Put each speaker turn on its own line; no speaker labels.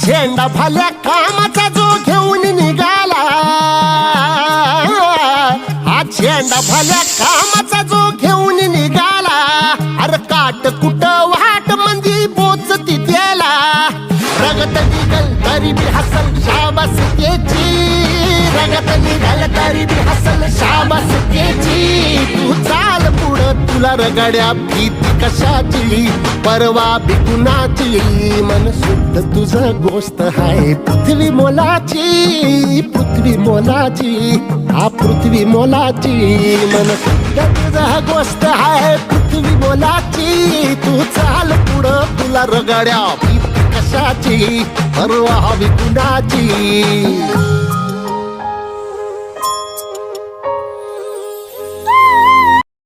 झेंडा भाल्या कामाचा जो घेऊन निघाला, हा झेंडा भाल्या कामाचा जो घेऊन निघाला, अरे काट कुट वाट मंदी बोचती त्याला, रगत निघल तरी बी हसल शाबास त्याची, रगत निघल तरी बी हसल शाबास त्याची. तू चाल पुढं तुला रगड्या भीती कशाची, परवा बी कुणाची, मन शुद्ध तुझं गोष्ट हाय पृथ्वी मोलाची, पृथ्वी मोलाची, हा पृथ्वी मोलाची, मन शुद्ध तुझं गोष्ट हाय पृथ्वी मोलाची. तू चाल पुढं तुला रगड्या भीती कशाची, परवा बी कुणाची.